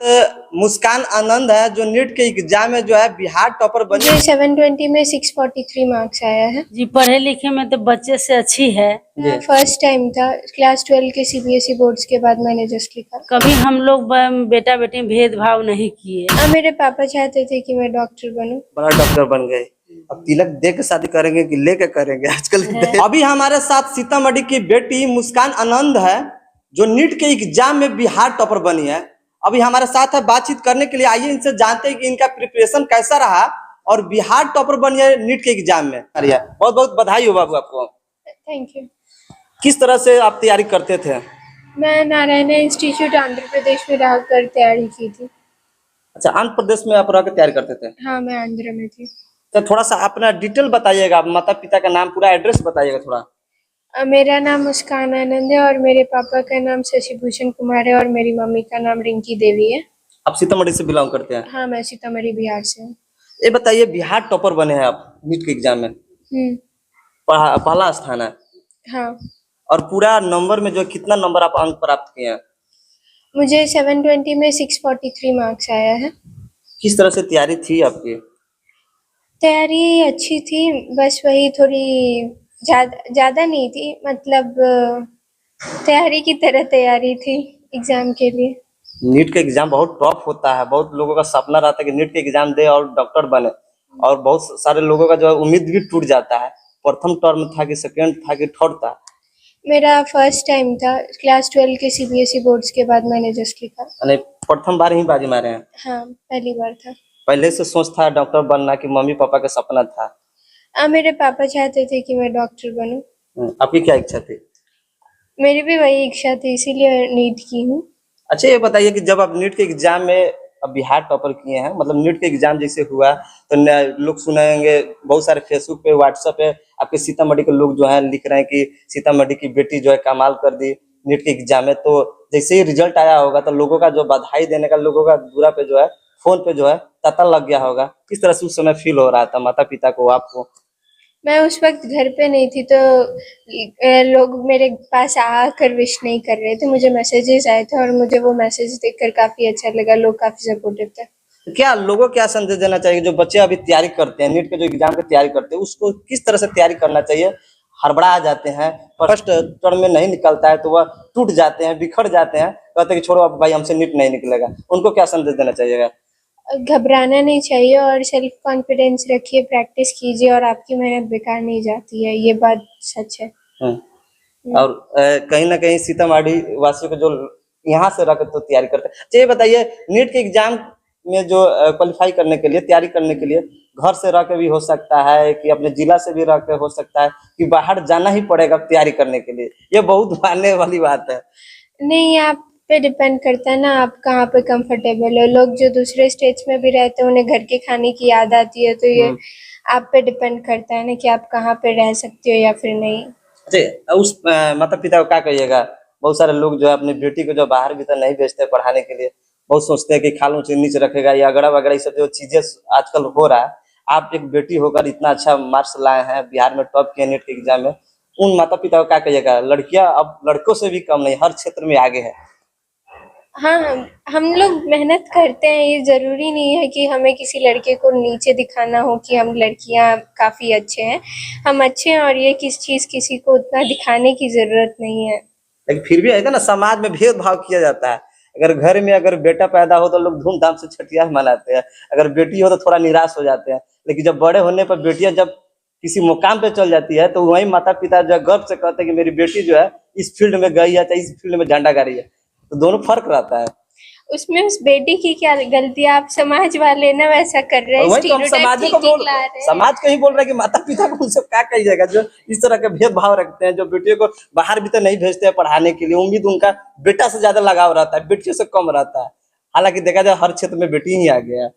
मुस्कान आनंद है जो नीट के एग्जाम में जो है बिहार टॉपर बनी। मुझे 720 में 643 मार्क्स आया है जी। पढ़े लिखे में तो बच्चे से अच्छी है। फर्स्ट टाइम था क्लास 12 के सीबीएसई बोर्ड्स के बाद मैंने जस्ट लिखा। कभी हम लोग बेटा बेटी भेदभाव नहीं किए। मेरे पापा चाहते थे कि मैं डॉक्टर बनूं। बड़ा डॉक्टर बन गए। अब तिलक दे के शादी करेंगे कि लेके करेंगे आजकल। अभी हमारे साथ सीतामढ़ी की बेटी मुस्कान आनंद है जो नीट के एग्जाम में बिहार टॉपर बनी है। अभी हमारे साथ है, बातचीत करने के लिए आइए इनसे जानते हैं कि इनका प्रिपरेशन कैसा रहा और बिहार टॉपर बनी है नीट के एग्जाम में। बहुत बहुत बधाई हो बाबू आपको। Thank you. किस तरह से आप तैयारी करते थे? मैं नारायण इंस्टीट्यूट आंध्र प्रदेश में रहकर तैयारी की थी। अच्छा, आंध्र प्रदेश में आप रहकर तैयारी करते थे? हाँ, मैं आंध्र में थी। तो थोड़ा सा अपना डिटेल बताइएगा, माता पिता का नाम, पूरा एड्रेस बताइएगा थोड़ा। मेरा नाम मुस्कान आनंद है और मेरे पापा का नाम शशिभूषण कुमार है और मेरी मम्मी का नाम रिंकी देवी है। आप सीतामढ़ी से बिलोंग करते हैं? हाँ, मैं सीतामढ़ी बिहार से हूँ। ये बताइए, बिहार टॉपर बने हैं आप नीट के एग्जाम में, पहला स्थान है। हाँ। और पूरा नंबर में जो कितना नंबर आप अंक प्राप्त किए हैं? मुझे 720 में 643 मार्क्स आया है। किस तरह से तैयारी थी आपकी? तैयारी अच्छी थी, बस वही थोड़ी ज्यादा नहीं थी, मतलब तैयारी की तरह तैयारी थी एग्जाम के लिए। नीट का एग्जाम बहुत टफ होता है, बहुत लोगों का सपना रहता है कि नीट के एग्जाम दे और डॉक्टर बने, और बहुत सारे लोगों का जो है उम्मीद भी टूट जाता है। प्रथम टर्म था कि सेकंड था कि थर्ड था? मेरा फर्स्ट टाइम था क्लास 12 के सीबीएसई बोर्ड्स के बाद मैंने जस्ट लिखा। यानी प्रथम बार ही बाजी मारे हैं? हाँ, पहली बार था। पहले से सोच था डॉक्टर बनना कि मम्मी पापा का सपना था? मेरे पापा चाहते थे कि मैं डॉक्टर बनूं। आपकी क्या इच्छा थी? मेरी भी वही इच्छा थी, इसीलिए नीट की हूँ। अच्छा, ये बताइए कि जब आप नीट के एग्जाम में अब बिहार टॉपर किए हैं, मतलब नीट के एग्जाम जैसे हुआ तो लोग सुनेंगे, बहुत सारे फेसबुक पे व्हाट्सएप पे आपके सीतामढ़ी के लोग जो है लिख रहे हैं कि सीतामढ़ी की बेटी जो है कमाल कर दी नीट के एग्जाम में। तो जैसे ही रिजल्ट आया होगा तो लोगों का जो बधाई देने का, लोगों का दूरा पे जो है फोन पे जो है तांता लग गया होगा। किस तरह से उस समय फील हो रहा था माता पिता को, आपको? मैं उस वक्त घर पे नहीं थी तो लोग मेरे पास आकर विश नहीं कर रहे थे, मुझे मैसेजेस आए थे और मुझे वो मैसेज देखकर काफी अच्छा लगा, लोग काफी सपोर्टिव थे। क्या लोगों क्या संदेश देना चाहिए जो बच्चे अभी तैयारी करते हैं, नीट के जो एग्जाम की तैयारी करते हैं, उसको किस तरह से तैयारी करना चाहिए? हड़बड़ा जाते हैं, फर्स्ट टर्म में नहीं निकलता है तो वह टूट जाते हैं, बिखर जाते हैं, कहते हैं कि छोड़ो अब भाई हमसे नीट नहीं निकलेगा, उनको क्या संदेश देना चाहिएगा? घबराना नहीं चाहिए और सेल्फ कॉन्फिडेंस रखिए, प्रैक्टिस कीजिए और आपकी मेहनत बेकार नहीं जाती है, ये बात सच है। और कहीं ना कहीं सीतामढ़ी वासियों को जो यहाँ से रख तो तैयारी करते हैं। तो ये बताइए, नीट के एग्जाम में जो क्वालिफाई करने के लिए, तैयारी करने के लिए घर से रह के भी हो सकता है कि अपने जिला से भी रह के हो सकता है कि बाहर जाना ही पड़ेगा तैयारी करने के लिए, ये बहुत मानने वाली बात है। नहीं, आप पे डिपेंड करता है ना, आप कहाँ पे कंफर्टेबल हो। लोग जो दूसरे स्टेट्स में भी रहते हैं उन्हें घर के खाने की याद आती है, तो ये आप पे डिपेंड करता है ना कि आप कहाँ पे रह सकते हो या फिर नहीं। अच्छा, उस माता पिता को क्या कहिएगा? बहुत सारे लोग जो है अपनी बेटी को जो बाहर भी तो नहीं भेजते पढ़ाने के लिए, बहुत सोचते हैं कि खाल ऊंचे नीचे रखेगा या अगड़ा वगैरह, ये सब जो चीजें आजकल हो रहा है। आप एक बेटी होकर इतना अच्छा मार्क्स लाए हैं, बिहार में टॉप किए नीट के एग्जाम में, उन माता पिता को क्या कहिएगा? लड़कियां अब लड़कों से भी कम नहीं, हर क्षेत्र में आगे है। हाँ, हम लोग मेहनत करते हैं, ये जरूरी नहीं है कि हमें किसी लड़के को नीचे दिखाना हो कि हम लड़कियां काफी अच्छे हैं। हम अच्छे हैं और ये किसी को उतना दिखाने की जरूरत नहीं है। लेकिन फिर भी है ना, समाज में भेदभाव किया जाता है। अगर घर में अगर बेटा पैदा हो तो लोग धूमधाम से छठियार मनाते हैं, अगर बेटी हो तो थोड़ा निराश हो जाते हैं। लेकिन जब बड़े होने पर बेटियां जब किसी मुकाम पे चल जाती है तो वही माता पिता जो गर्व से कहते हैं कि मेरी बेटी जो है इस फील्ड में गई है, चाहे इस फील्ड में झंडा गाड़ी है, तो दोनों फर्क रहता है। उसमें उस बेटी की क्या गलती? आप समाज वाले ना वैसा कर रहे हैं, वही तो हम समाज को ही बोल रहे हैं कि माता पिता को उनसे क्या कही जाएगा जो इस तरह के भेदभाव रखते हैं, जो बेटियों को बाहर भी तो नहीं भेजते हैं पढ़ाने के लिए, उम्मीद उनका बेटा से ज्यादा लगाव रहता है, बेटियों से कम रहता है। हालांकि देखा जाए हर क्षेत्र में बेटी ही आगे है।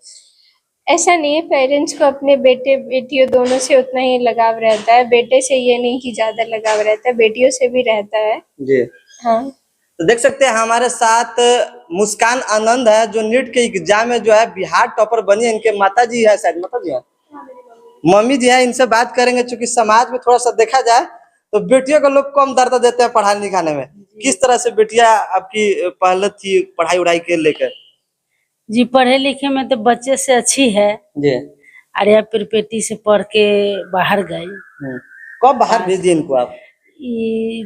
ऐसा नहीं है, पेरेंट्स को अपने बेटे बेटियों दोनों से उतना ही लगाव रहता है, बेटे से ये नहीं कि ज्यादा लगाव रहता है, बेटियों से भी रहता है जी हाँ। तो देख सकते हैं हमारे साथ मुस्कान आनंद है जो नीट के एग्जाम में जो है बिहार टॉपर बनी है। इनके माता जी है, शायद माता जी है, मम्मी जी है, इनसे बात करेंगे। चूंकि समाज में थोड़ा सा देखा जाए तो बेटियों को लोग कम दर्जा देते हैं पढ़ाने लिखाने में। किस तरह से बेटियां आपकी पहले थी पढ़ाई उढ़ाई के लेकर? जी पढ़े लिखे में तो बच्चे से अच्छी है। जी। आर्या पेटी से पढ़ के बाहर गई। कब बाहर भेज दिए इनको आप? ये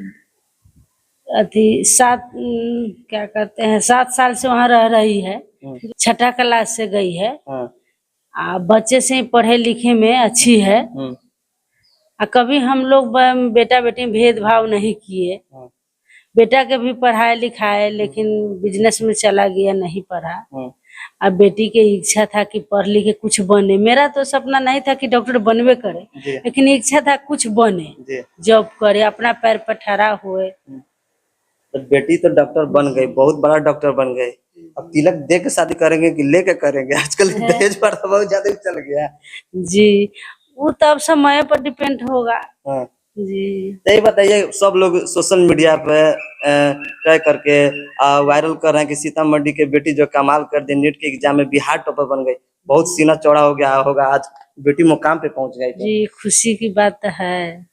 अथी क्या कहते हैं 7 साल से वहाँ रह रही है। 6ठा क्लास से गई है। बच्चे से ही पढ़े लिखे में अच्छी है। कभी हम लोग बेटा बेटी भेदभाव नहीं किए। बेटा के भी पढ़ाए लिखाए, लेकिन बिजनेस में चला गया, नहीं पढ़ा। अब बेटी की इच्छा था कि पढ़ लिख के कुछ बने। मेरा तो सपना नहीं था कि डॉक्टर बनवे करे, लेकिन इच्छा था कुछ बने, जॉब करे, अपना पैर पर ठहरा हुए। तो बेटी तो डॉक्टर बन गई, बहुत बड़ा डॉक्टर बन गई। अब तिलक दे के शादी करेंगे कि लेके करेंगे? आजकल दहेज पर बहुत ज्यादा चल गया। जी वो तो अब समय पर डिपेंड होगा। जी तो ये बताइए, सब लोग सोशल मीडिया पे ट्राई करके वायरल कर रहे हैं कि सीतामढ़ी के बेटी जो कमाल कर दी, नीट के एग्जाम में बिहार टॉपर बन गई, बहुत सीना चौड़ा हो गया होगा, आज बेटी मुकाम पे पहुंच गई। जी खुशी की बात है।